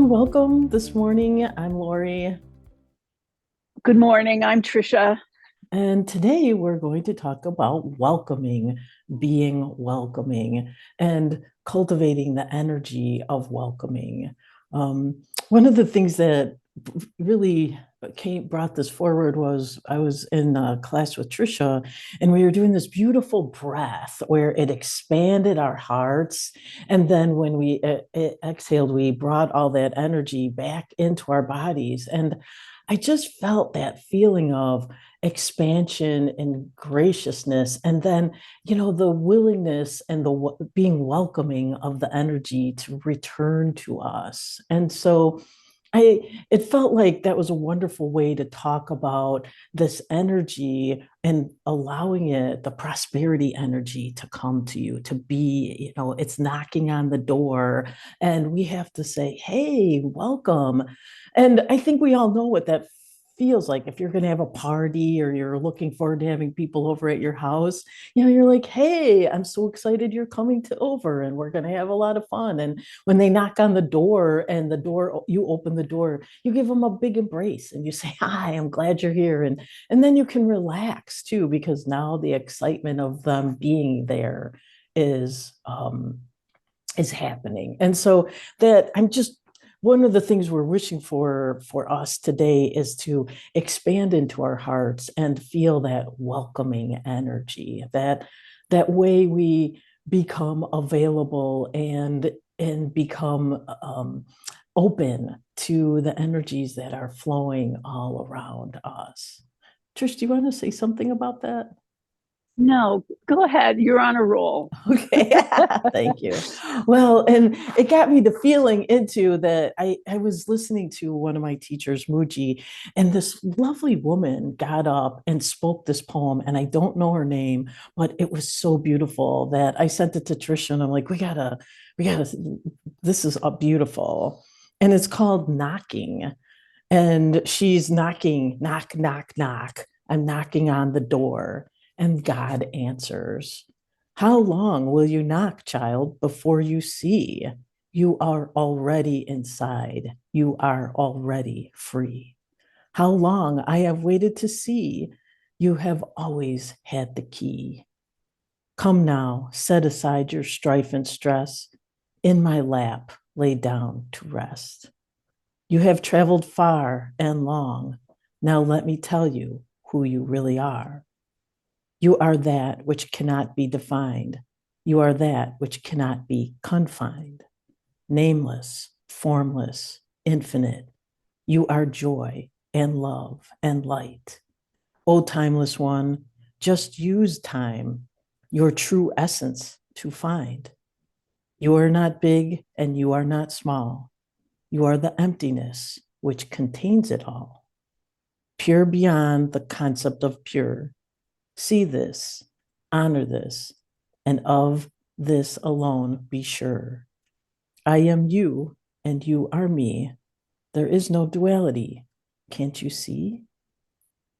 welcome this morning. I'm Lori, Good morning. I'm Tricia. and today we're going to talk about welcoming, being welcoming, and cultivating the energy of welcoming. One of the things that really brought this forward was I was in a class with Tricia, and we were doing this beautiful breath where it expanded our hearts, and then when we exhaled, we brought all that energy back into our bodies. And I just felt that feeling of expansion and graciousness, and then the willingness and the being welcoming of the energy to return to us. And so I it felt like that was a wonderful way to talk about this energy and allowing it, the prosperity energy, to come to you, to be, it's knocking on the door, and we have to say, hey, welcome. And I think we all know what that feels like. If you're going to have a party or you're looking forward to having people over at your house, you're like, hey, I'm so excited you're coming to over, and we're going to have a lot of fun. And when they knock on the door and you open the door, you give them a big embrace and you say, hi, I'm glad you're here. And then you can relax too, because now the excitement of them being there is happening. And so that I'm just one of the things we're wishing for us today is to expand into our hearts and feel that welcoming energy, that way we become available and become open to the energies that are flowing all around us. Trish, do you want to say something about that? No, go ahead. You're on a roll. Okay, thank you. Well, and it got me to feeling into that. I was listening to one of my teachers, Muji, and this lovely woman got up and spoke this poem, and I don't know her name, but it was so beautiful that I sent it to Trisha, and I'm like, this is beautiful. And it's called Knocking. And she's knocking, knock, knock, knock. I'm knocking on the door, and God answers. How long will you knock, child, before you see? You are already inside. You are already free. How long I have waited to see. You have always had the key. Come now, set aside your strife and stress. In my lap, lay down to rest. You have traveled far and long. Now let me tell you who you really are. You are that which cannot be defined. You are that which cannot be confined. Nameless, formless, infinite. You are joy and love and light. O timeless one, just use time, your true essence to find. You are not big and you are not small. You are the emptiness which contains it all. Pure beyond the concept of pure. See this, honor this, and of this alone be sure. I am you, and you are me. There is no duality. Can't you see?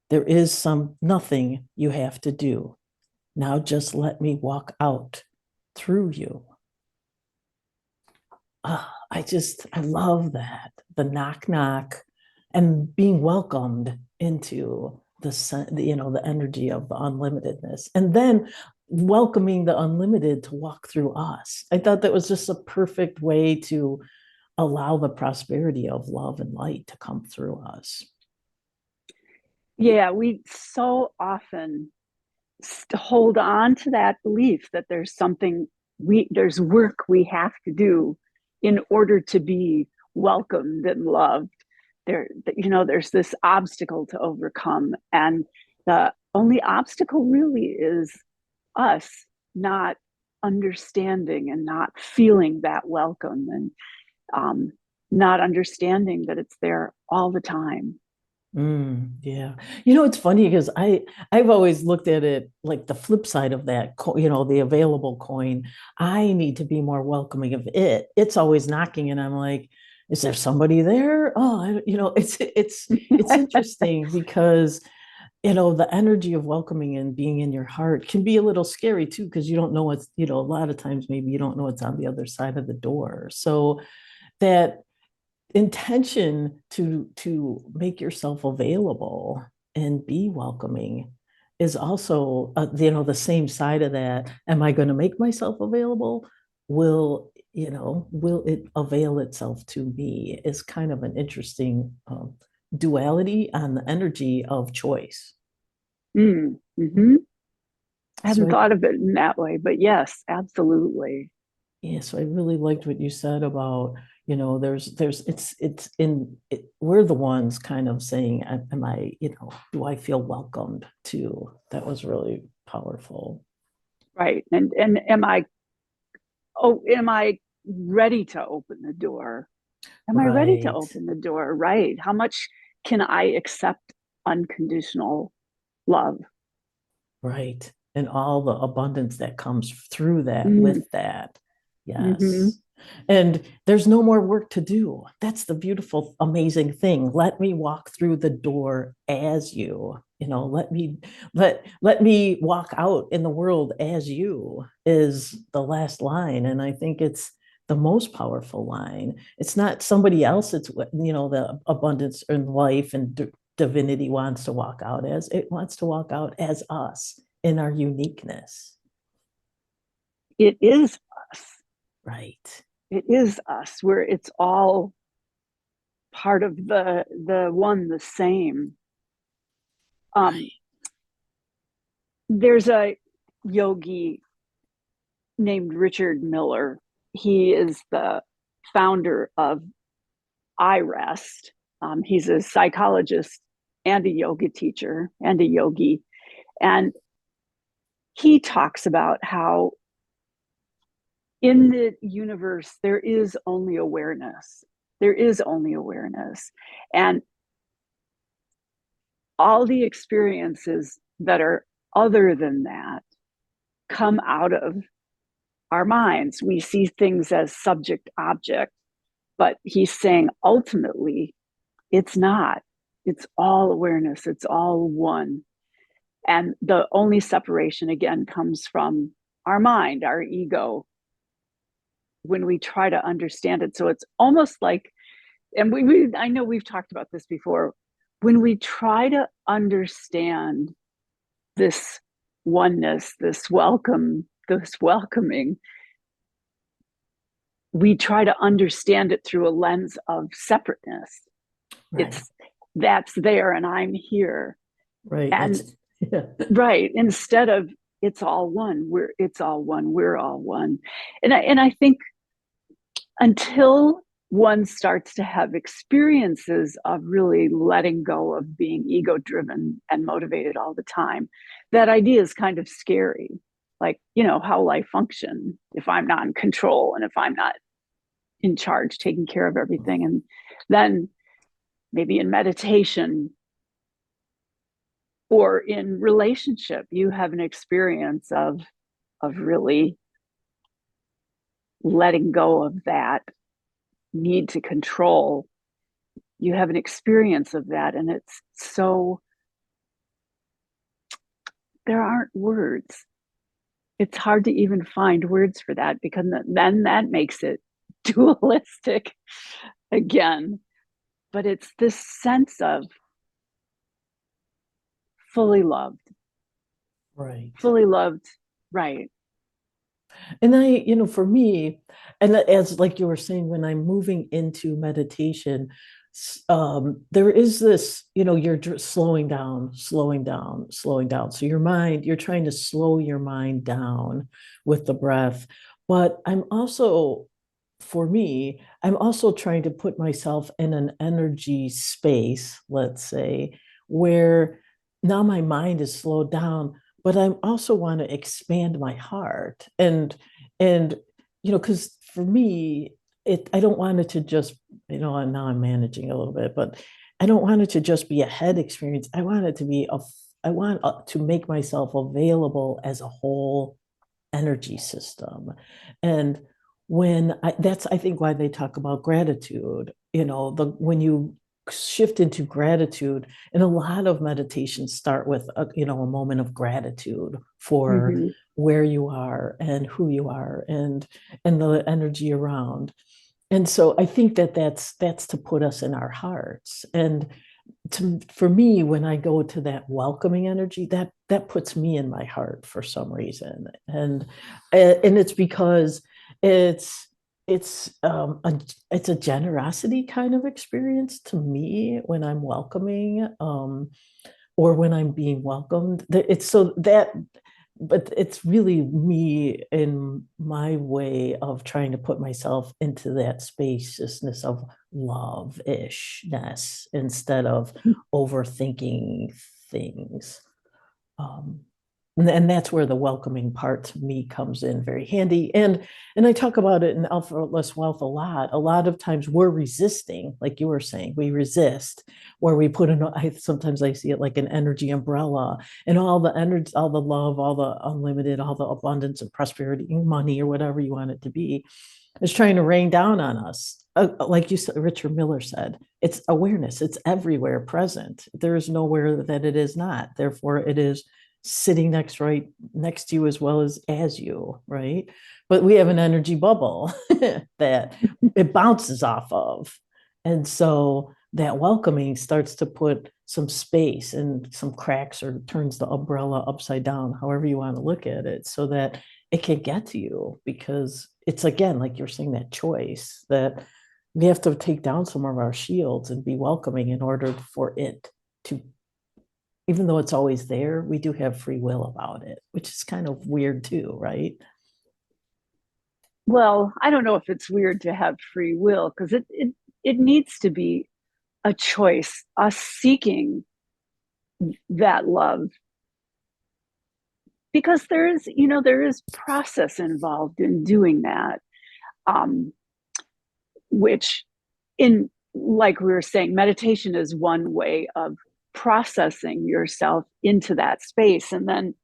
There is nothing you have to do. Now just let me walk out through you. I love that. The knock knock and being welcomed into the energy of the unlimitedness, and then welcoming the unlimited to walk through us. I thought that was just a perfect way to allow the prosperity of love and light to come through us. Yeah, we so often hold on to that belief that there's work we have to do in order to be welcomed and loved. There's this obstacle to overcome, and the only obstacle really is us not understanding and not feeling that welcome, and not understanding that it's there all the time. Yeah. It's funny because I've always looked at it like the flip side of that, the available coin. I need to be more welcoming of it. It's always knocking, and I'm like, is there somebody there? Oh, it's interesting because the energy of welcoming and being in your heart can be a little scary too, because you don't know a lot of times maybe you don't know what's on the other side of the door. So that intention to make yourself available and be welcoming is also the same side of that. Am I going to make myself available? Will it avail itself to me? Is kind of an interesting duality on the energy of choice. Mm-hmm. I So hadn't thought of it in that way, but yes, absolutely. so I really liked what you said about, we're the ones kind of saying, am I, do I feel welcomed too? That was really powerful. Right. And am I ready to open the door? Am I ready to Right, open the door? Right. How much can I accept unconditional love? right. And all the abundance that comes through that, Mm, with that. mm-hmm. Yes. And there's no more work to do. That's the beautiful, amazing thing. Let me walk through the door as you. Let me walk out in the world as you is the last line. And I think it's the most powerful line. It's not somebody else, it's the abundance in life and divinity wants to walk out as. It wants to walk out as us in our uniqueness. It is us. Right. It is us, where it's all part of the one, the same. Um, Right. there's a yogi named Richard Miller. He is the founder of I-REST. He's a psychologist and a yoga teacher and a yogi. And he talks about how in the universe, there is only awareness. There is only awareness. And all the experiences that are other than that come out of our minds. We see things as subject object, but he's saying ultimately it's not. It's all awareness, it's all one. And the only separation again comes from our mind, our ego, when we try to understand it. So it's almost like, and I know we've talked about this before, when we try to understand this oneness, this welcoming, we try to understand it through a lens of separateness. Right. It's that's there and I'm here. Right. And Yeah. right, instead of it's all one, it's all one, we're all one. And I think until one starts to have experiences of really letting go of being ego driven and motivated all the time, that idea is kind of scary. Like, how will I function if I'm not in control and if I'm not in charge, taking care of everything? And then maybe in meditation or in relationship, you have an experience of really letting go of that need to control. You have an experience of that, and it's so there aren't words. It's hard to even find words for that, because then that makes it dualistic again. But it's this sense of fully loved, Right. fully loved, right? And for me, and as like you were saying, when I'm moving into meditation, there is this, you're slowing down, slowing down, slowing down. So you're trying to slow your mind down with the breath. But for me, I'm also trying to put myself in an energy space, let's say, where now my mind is slowed down, but I also want to expand my heart. And because for me, I don't want it to just, and now I'm managing a little bit, but I don't want it to just be a head experience. I want it to be I want to make myself available as a whole energy system. And that's, I think, why they talk about gratitude, when you shift into gratitude, and a lot of meditations start with a moment of gratitude for Mm-hmm. where you are and who you are and the energy around. And so I think that that's to put us in our hearts. And for me, when I go to that welcoming energy, that puts me in my heart for some reason. And it's because it's it's it's a generosity kind of experience to me when I'm welcoming, or when I'm being welcomed. It's so that, but it's really me in my way of trying to put myself into that spaciousness of love-ishness instead of overthinking things. Um, and that's where the welcoming part to me comes in very handy. And I talk about it in Effortless Wealth a lot. A lot of times we're resisting, like you were saying, we resist, where we put in, sometimes I see it like an energy umbrella, and all the energy, all the love, all the unlimited, all the abundance and prosperity, money, or whatever you want it to be, is trying to rain down on us. Like you said, Richard Miller said, it's awareness. It's everywhere present. There is nowhere that it is not. Therefore, it is sitting right next to you as you, right? But we have an energy bubble that it bounces off of. And so that welcoming starts to put some space and some cracks, or turns the umbrella upside down, however you want to look at it, so that it can get to you. Because it's, again, like you're saying, that choice that we have to take down some of our shields and be welcoming in order for it to, even though it's always there, we do have free will about it, which is kind of weird too, right? Well, I don't know if it's weird to have free will, because it needs to be a choice, us seeking that love, because there is process involved in doing that, um, which, in like we were saying, meditation is one way of processing yourself into that space. And then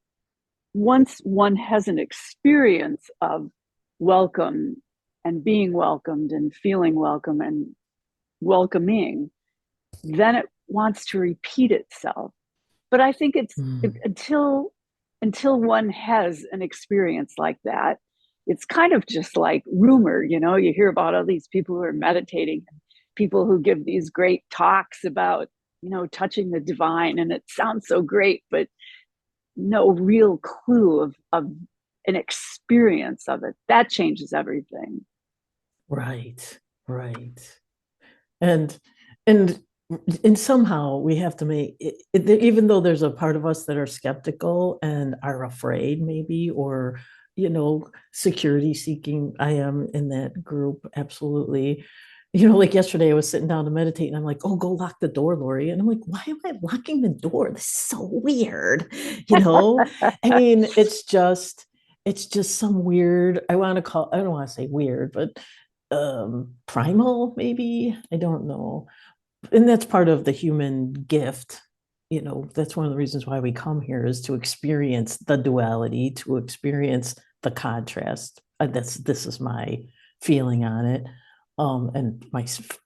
once one has an experience of welcome and being welcomed and feeling welcome and welcoming, then it wants to repeat itself. But I think it's Mm. until one has an experience like that, it's kind of just like rumor. You hear about all these people who are meditating, people who give these great talks about touching the divine, and it sounds so great, but no real clue of an experience of it. That changes everything. Right, right. And and and somehow we have to make even though there's a part of us that are skeptical and are afraid, maybe, or security seeking. I am in that group, absolutely. Like yesterday I was sitting down to meditate, and I'm like, oh, go lock the door, Lori. And I'm like, why am I locking the door? This is so weird. you know I mean, it's just some weird, I don't want to say weird, but primal, maybe, I don't know. And that's part of the human gift. That's one of the reasons why we come here, is to experience the duality, to experience the contrast. This is my feeling on it, and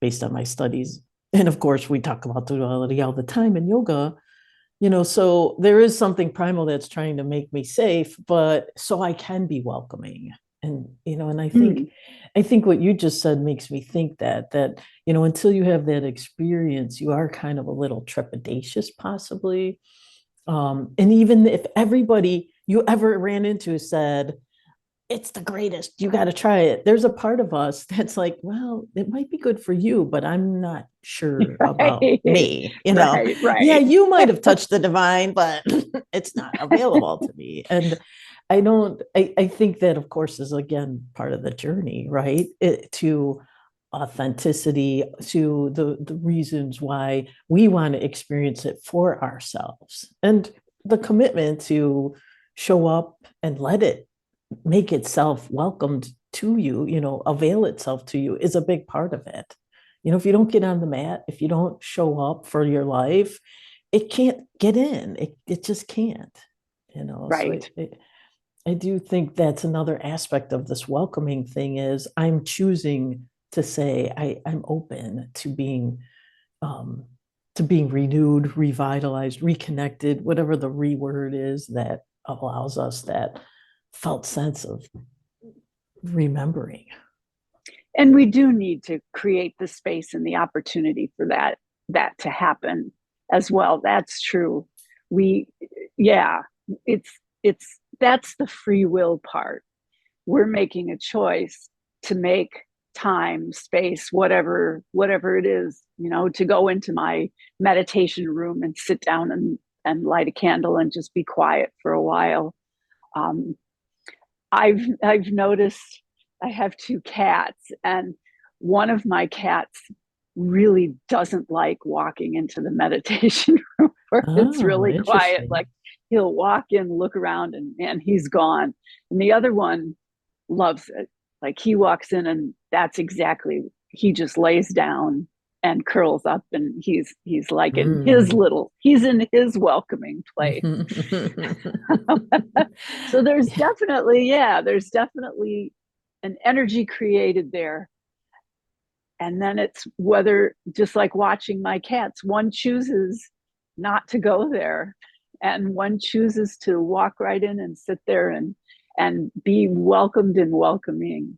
based on my studies. And of course we talk about duality all the time in yoga. So there is something primal that's trying to make me safe, but so I can be welcoming. And I think Mm, I think what you just said makes me think that until you have that experience, you are kind of a little trepidatious, possibly. And even if everybody you ever ran into said, it's the greatest, you got to try it, there's a part of us that's like, well, it might be good for you, but I'm not sure about right, me. right, Yeah, right. you might have touched the divine, but it's not available to me. And I think that, of course, is, again, part of the journey, right? To authenticity, to the reasons why we want to experience it for ourselves, and the commitment to show up and let it make itself welcomed to you, avail itself to you, is a big part of it. If you don't get on the mat, if you don't show up for your life, it can't get in. It just can't. So Right. I do think that's another aspect of this welcoming thing, is I'm choosing to say I'm open um, to being renewed, revitalized, reconnected, whatever the word is that allows us that felt sense of remembering. And we do need to create the space and the opportunity for that to happen as well. That's true. We, yeah, it's that's the free will part. We're making a choice to make time, space, whatever it is, to go into my meditation room and sit down and light a candle and just be quiet for a while. um, I've noticed I have two cats, and one of my cats really doesn't like walking into the meditation room where it's Oh, really quiet. interesting. Like, he'll walk in, look around, and he's gone. And the other one loves it. Like, he walks in, and that's exactly, he just lays down and curls up, and he's like Mm. he's in his welcoming place. So there's definitely an energy created there. And then it's whether, just like watching my cats, one chooses not to go there, and one chooses to walk right in and sit there and be welcomed and welcoming.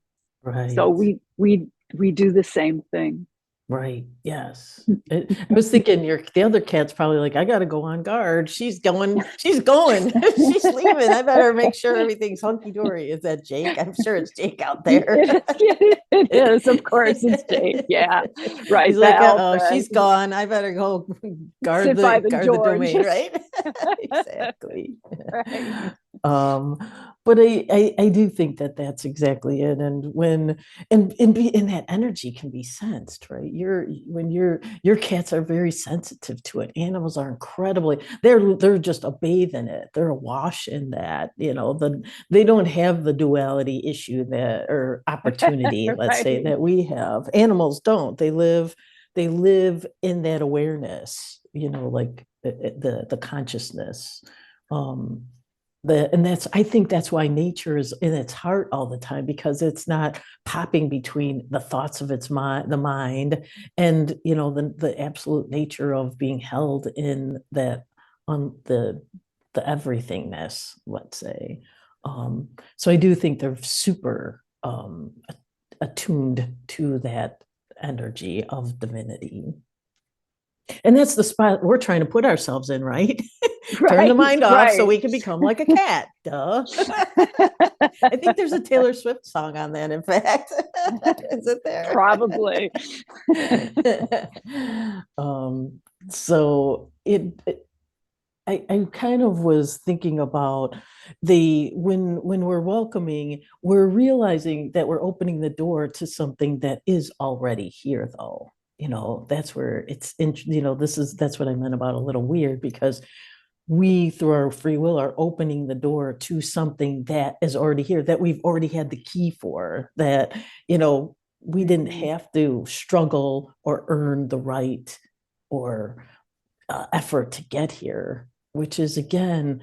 So Right. we do the same thing. Right. Yes. I was thinking the other cat's probably like, I gotta go on guard. She's going, she's going, she's leaving. I better make sure everything's hunky-dory. Is that Jake? I'm sure it's Jake out there. It is, of course, it's Jake. Yeah, right. He's like, The uh-oh, alpha. she's gone. I better go Sit by the guard the door. domain, Just right? Exactly. right. Um, but I do think that that's exactly it. And and that energy can be sensed, right? Your cats are very sensitive to it. Animals are incredibly, they're just a bathe in it. They're awash in that, they don't have the duality issue that, or opportunity, let's say, Right. that we have. Animals don't. They live in that awareness, like the consciousness. Um, and I think that's why nature is in its heart all the time, because it's not popping between the thoughts of the mind, and the absolute nature of being held in that, on the everythingness, let's say. So I do think they're super attuned to that energy of divinity. And that's the spot we're trying to put ourselves in, right? Turn the Right. mind off so Right. we can become like a cat. Duh. I think there's a Taylor Swift song on that, in fact. Is it there? Probably. um, so I kind of was thinking about when we're welcoming, we're realizing that we're opening the door to something that is already here, though. That's where that's what I meant about a little weird, because we, through our free will, are opening the door to something that is already here, that we've already had the key for, that we didn't Mhm. have to struggle or earn the right, or effort to get here, which is, again,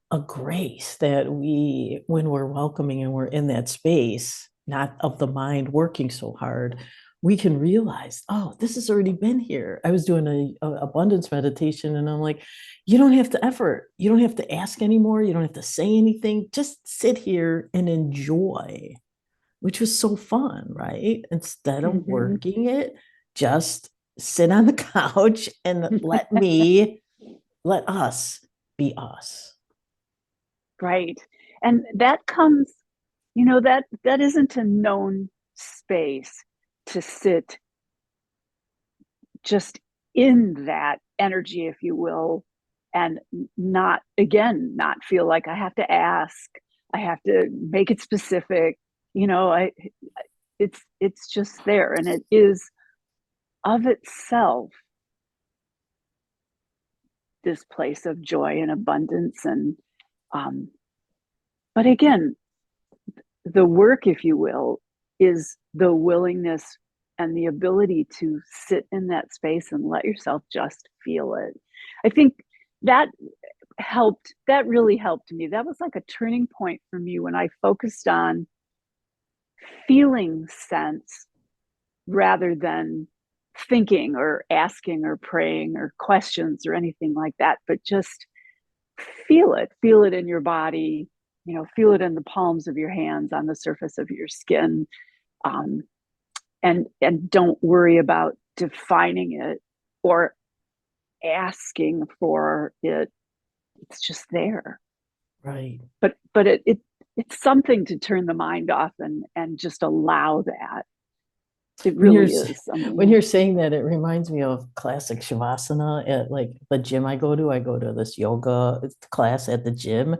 a grace that when we're welcoming and we're in that space, not of the mind working so hard, we can realize, oh, this has already been here. I was doing a abundance meditation, and I'm like, you don't have to effort. You don't have to ask anymore. You don't have to say anything. Just sit here and enjoy, which was so fun, right? Instead of Mhm. working it, just sit on the couch and let us be us. Right. And that comes, that isn't a known space to sit just in that energy, if you will, and not feel like I have to ask, I have to make it specific. I it's just there, and it is of itself this place of joy and abundance. And um but again, the work, if you will, is the willingness and the ability to sit in that space and let yourself just feel it. I think that that really helped me. That was like a turning point for me when I focused on feeling sense rather than thinking or asking or praying or questions or anything like that, but just feel it in your body, feel it in the palms of your hands, on the surface of your skin. um, and don't worry about defining it or asking for it. It's just there. Right. But it's something to turn the mind off and just allow that. It When you're really is when something. you're saying that, it reminds me of classic shavasana at like the gym I go to. I go to this yoga class at the gym.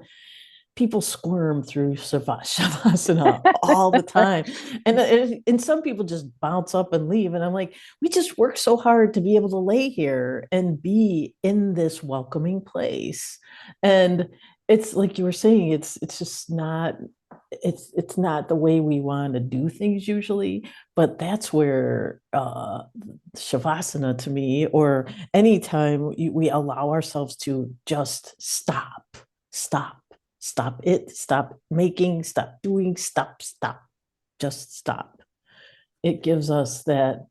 People squirm through shavasana all the time. And some people just bounce up and leave. And I'm like, we just work so hard to be able to lay here and be in this welcoming place. And it's like you were saying, it's just not it's not the way we want to do things usually, but that's where shavasana to me, or anytime we allow ourselves to just stop stop it, stop making, stop doing, stop, just stop. It gives us that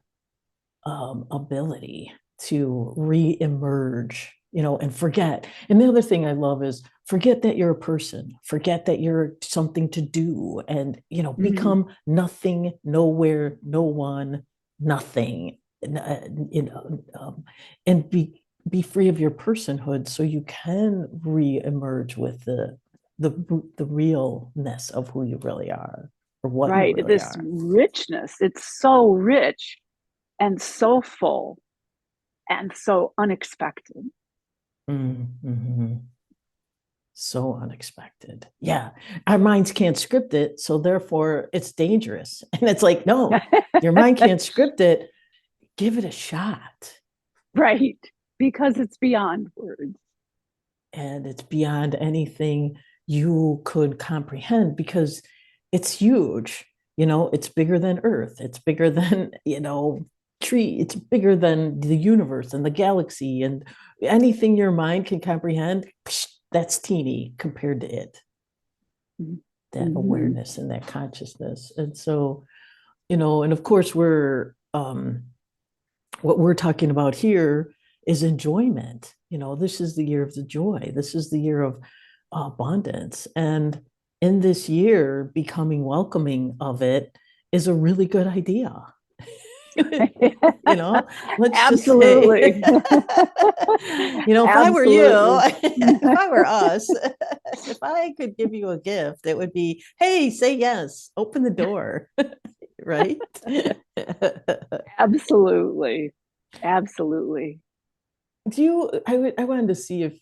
ability to re-emerge, and forget. And the other thing I love is forget that you're a person, forget that you're something to do, and Mhm. become nothing, nowhere, no one, nothing, and be free of your personhood so you can re-emerge with the realness of who you really are, or what you Right. really This are. richness, it's so rich and so full and so unexpected. Mm-hmm. So unexpected. Yeah. Our minds can't script it. So therefore it's dangerous. And it's like, no, your mind can't script it. Give it a shot. Right. Because it's beyond words. And it's beyond anything you could comprehend because it's huge. It's bigger than Earth. It's bigger than, tree. It's bigger than the universe and the galaxy, and anything your mind can comprehend, that's teeny compared to it. That Mm-hmm. awareness and that consciousness. And so, and of course what we're talking about here is enjoyment. This is the year of the joy. This is the year of abundance. And in this year, becoming welcoming of it is a really good idea. you know, let's just say, Absolutely. if I were you, Absolutely. if I were us, if I could give you a gift, it would be, hey, say yes, open the door, right? Absolutely. Absolutely. I wanted to see if,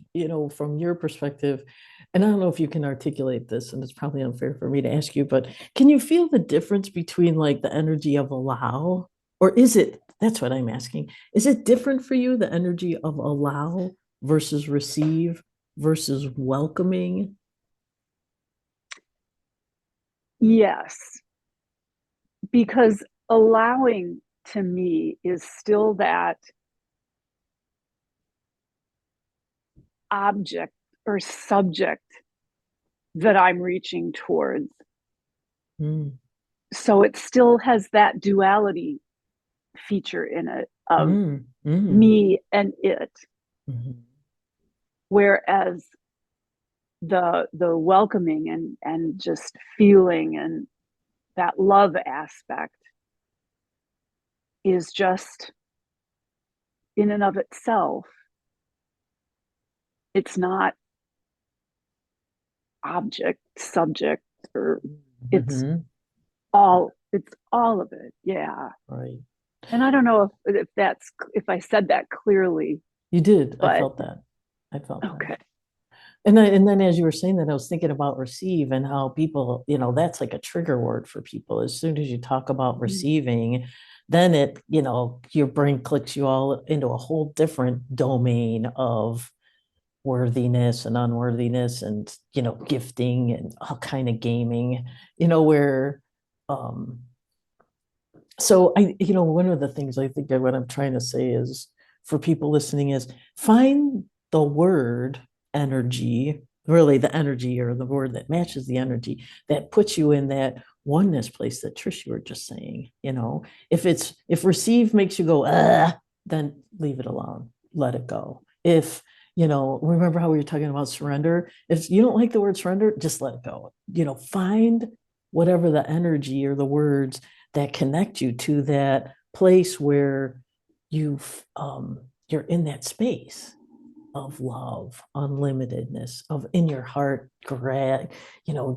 from your perspective, and I don't know if you can articulate this, and it's probably unfair for me to ask you, but can you feel the difference between like the energy of allow, or that's what I'm asking. Is it different for you, the energy of allow versus receive versus welcoming? Yes. Because allowing to me is still that object or subject that I'm reaching towards. Mm, So it still has that duality feature in it of mm, mm, me and it. mm, Whereas the welcoming and just feeling and that love aspect is just in and of itself. It's not object, subject, or it's mm, all of it. Yeah. right. And I don't know if I said that clearly, You did. I but felt that. I felt that. okay. And then as you were saying that, I was thinking about receive and how people, that's like a trigger word for people. As soon as you talk about receiving, then your brain clicks you all into a whole different domain of worthiness and unworthiness and, gifting and all kind of gaming, where um so one of the things I think that what I'm trying to say is for people listening is find the word energy, really the energy or the word that matches the energy that puts you in that oneness place that Trish you were just saying. If receive makes you go, then leave it alone, let it go. If remember how we were talking about surrender? If you don't like the word surrender, just let it go. Find whatever the energy or the words that connect you to that place where you're in that space of love, unlimitedness, of in your heart,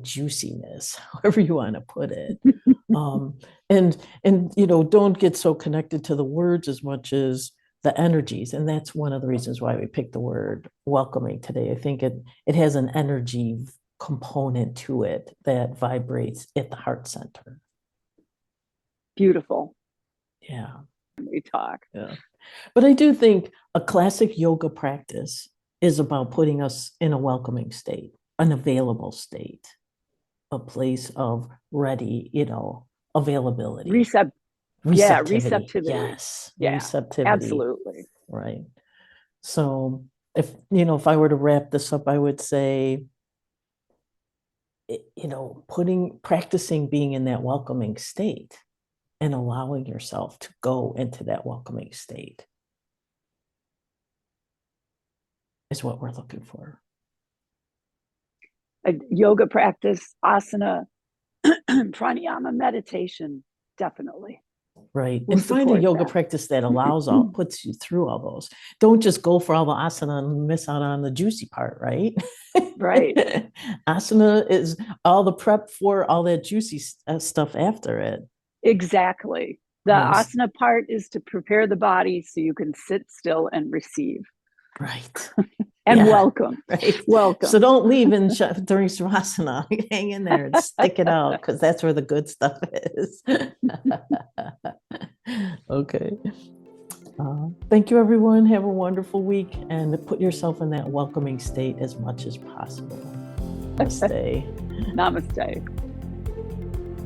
juiciness, however you want to put it. And don't get so connected to the words as much as the energies. And that's one of the reasons why we picked the word welcoming today. I think it has an energy component to it that vibrates at the heart center. Beautiful. Yeah. We talk. Yeah. But I do think a classic yoga practice is about putting us in a welcoming state, an available state, a place of ready, availability. Receptivity. Yes. Yeah, receptivity. Absolutely. Right. So if I were to wrap this up, I would say, practicing being in that welcoming state and allowing yourself to go into that welcoming state is what we're looking for. A yoga practice, asana, pranayama, meditation, definitely. Right. And find a yoga practice that puts you through all those. Don't just go for all the asana and miss out on the juicy part, right? Right. Asana is all the prep for all that juicy stuff after it. Exactly. The asana part is to prepare the body so you can sit still and receive. Right. And welcome. Right. Welcome. So don't leave during Savasana. Hang in there and stick it out, because that's where the good stuff is. Okay. Thank you, everyone. Have a wonderful week, and put yourself in that welcoming state as much as possible. Namaste. Namaste.